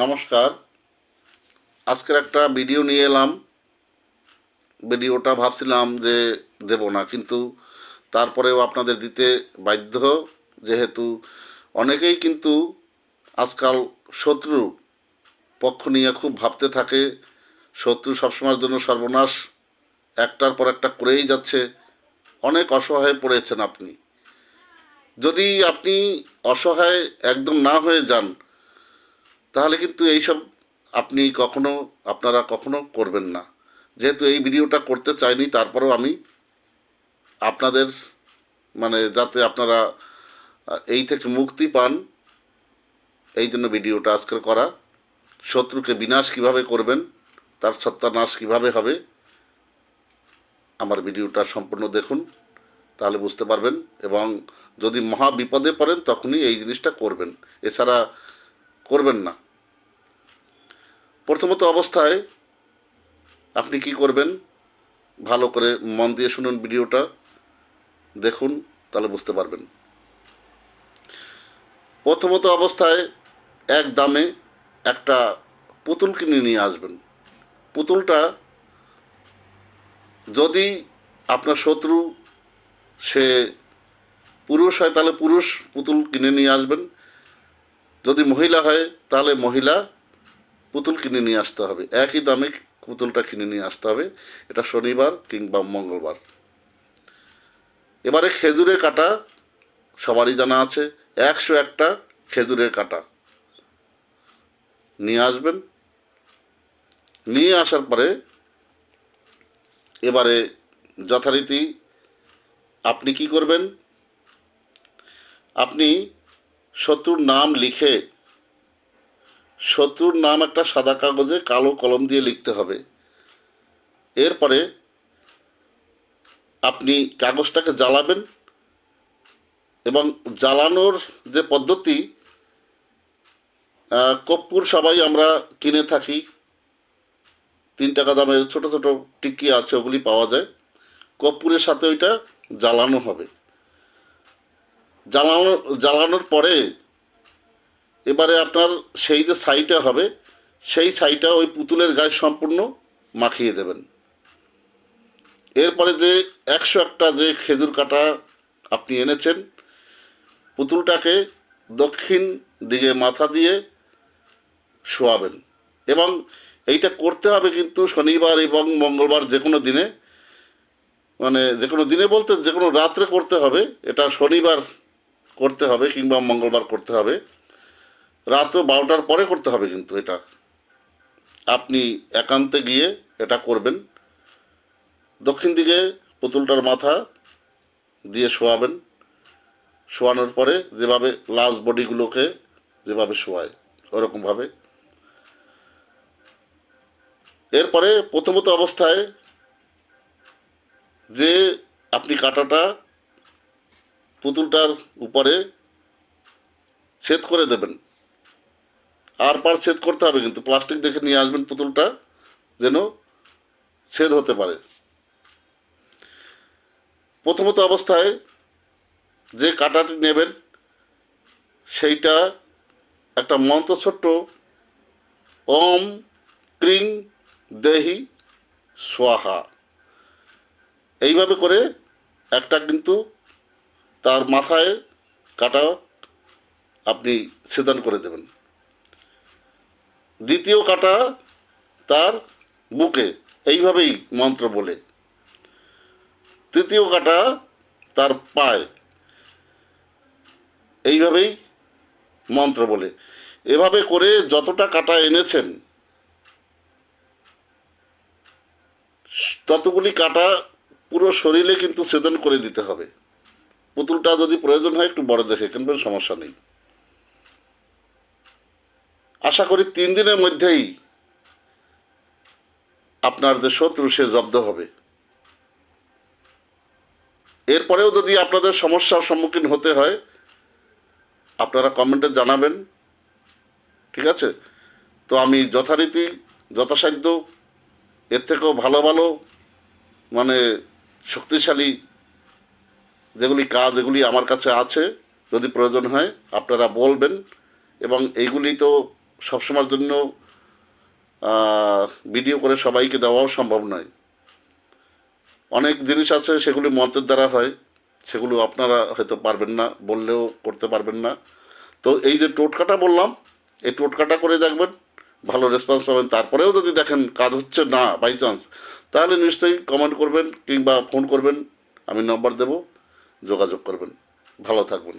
নমস্কার। আজকের একটা ভিডিও নিয়ে এলাম। ভিডিওটা ভাবছিলাম যে দেব না, কিন্তু তারপরেও আপনাদের দিতে বাধ্য, যেহেতু অনেকেই কিন্তু আজকাল শত্রু পক্ষ নিয়ে খুব ভাবতে থাকে। শত্রু সবসময়ের জন্য সর্বনাশ একটার পর একটা করেই যাচ্ছে। অনেক অসহায় পড়েছেন আপনি। যদি আপনি অসহায় একদম না হয়ে যান, তাহলে কিন্তু এইসব আপনারা কখনো করবেন না। যেহেতু এই ভিডিওটা করতে চাইনি, তারপরেও আমি আপনাদের যাতে আপনারা এই থেকে মুক্তি পান, এই জন্য ভিডিওটা আজকের করা। শত্রুকে বিনাশ কিভাবে করবেন, তার সত্যানাশ কিভাবে হবে, আমার ভিডিওটা সম্পূর্ণ দেখুন, তাহলে বুঝতে পারবেন। এবং যদি মহা বিপদে পড়েন তখনই এই জিনিসটা করবেন, এছাড়া করবেন না। প্রথমত অবস্থায় আপনি কি করবেন, ভালো করে মন দিয়ে শুনুন, ভিডিওটা দেখুন, তাহলে বুঝতে পারবেন। প্রথমত অবস্থায় এক দামে একটা পুতুল কিনে নিয়ে আসবেন। পুতুলটা যদি আপনার শত্রু সে পুরুষ হয় তাহলে পুরুষ পুতুল কিনে নিয়ে আসবেন, যদি মহিলা হয় তাহলে মহিলা পুতুল কিনে নিয়ে আসতে হবে। একই দামে পুতুলটা কিনে নিয়ে আসতে হবে। এটা শনিবার কিংবা মঙ্গলবার। এবারে খেজুরের কাটা সবারই জানা আছে, 101টা খেজুরের কাটা নিয়ে আসবেন। নিয়ে আসার পরে এবারে যথারীতি আপনি কি করবেন, আপনি শত্রুর নাম লিখে, শত্রুর নাম একটা সাদা কাগজে কালো কলম দিয়ে লিখতে হবে। এরপরে আপনি কাগজটাকে জ্বালাবেন, এবং জ্বালানোর যে পদ্ধতি, কর্পূর সবাই আমরা কিনে থাকি, 3 টাকা দামের ছোট ছোট টিকি আছে, ওগুলি পাওয়া যায়। কর্পূরের সাথে ওইটা জ্বালানো হবে। জ্বালানোর পরে এবারে আপনার সেই যে ছাইটা হবে, সেই ছাইটা ওই পুতুলের গায়ে সম্পূর্ণ মাখিয়ে দেবেন। এরপরে যে 101টা যে খেজুর কাটা আপনি এনেছেন, পুতুলটাকে দক্ষিণ দিকে মাথা দিয়ে শোয়াবেন। এবং এইটা করতে হবে কিন্তু শনিবার এবং মঙ্গলবার, যে কোনো দিনে, যে কোনো দিনে বলতে যে কোনো রাত্রে করতে হবে। এটা শনিবার করতে হবে কিংবা মঙ্গলবার করতে হবে, রাত্র 12টার পরে করতে হবে। কিন্তু এটা আপনি একান্তে গিয়ে এটা করবেন। দক্ষিণ দিকে পুতুলটার মাথা দিয়ে শোয়াবেন। শোয়ানোর পরে যেভাবে লাশ বডিগুলোকে যেভাবে শোয়ায় ওরকমভাবে। এরপরে প্রথমত অবস্থায় যে আপনি কাঁটাটা পুতুলটার উপরে ছেদ করে দেবেন। আর পার ছেদ করতে হবে, কিন্তু প্লাস্টিক দেখে নিয়ে আসবেন পুতুলটা, যেন ছেদ হতে পারে। প্রথমত অবস্থায় যে কাঁটাটি নেবেন, সেইটা একটা মন্ত্র ছোট্ট, ওম ক্রিং দেহি স্বাহা, এইভাবে করে একটা কিন্তু তার মাথায় কাটা আপনি ছেদন করে দেবেন। দ্বিতীয় কাটা তার বুকে, এইভাবেই মন্ত্র বলে। তৃতীয় কাটা তার পায়ে, এইভাবেই মন্ত্র বলে। এভাবে করে যতটা কাটা এনেছেন ততগুলি কাটা পুরো শরীরে কিন্তু ছেদন করে দিতে হবে। পুতুলটা যদি প্রয়োজন হয় একটু বড় দেখে কিনবেন, সমস্যা নেই। আশা করি 3 দিনের মধ্যেই আপনার যে শত্রু সে জব্দ হবে। এরপরেও যদি আপনাদের সমস্যার সম্মুখীন হতে হয়, আপনারা কমেন্টে জানাবেন, ঠিক আছে? তো আমি যথারীতি যথাসাধ্য এর থেকেও ভালো ভালো মানে শক্তিশালী যেগুলি কাজ, এগুলি আমার কাছে আছে। যদি প্রয়োজন হয় আপনারা বলবেন। এবং এইগুলি তো সবসময়ের জন্য ভিডিও করে সবাইকে দেওয়াও সম্ভব নয়। অনেক জিনিস আছে সেগুলি মন্ত্রের দ্বারা হয়, সেগুলো আপনারা হয়তো পারবেন না, বললেও করতে পারবেন না। তো এই যে টোটকাটা বললাম, এই টোটকাটা করে দেখবেন, ভালো রেসপন্স পাবেন। তারপরেও যদি দেখেন কাজ হচ্ছে না বাই চান্স, তাহলে নিশ্চয়ই কমেন্ট করবেন কিংবা ফোন করবেন, আমি নম্বর দেব, যোগাযোগ করবেন। ভালো থাকবেন।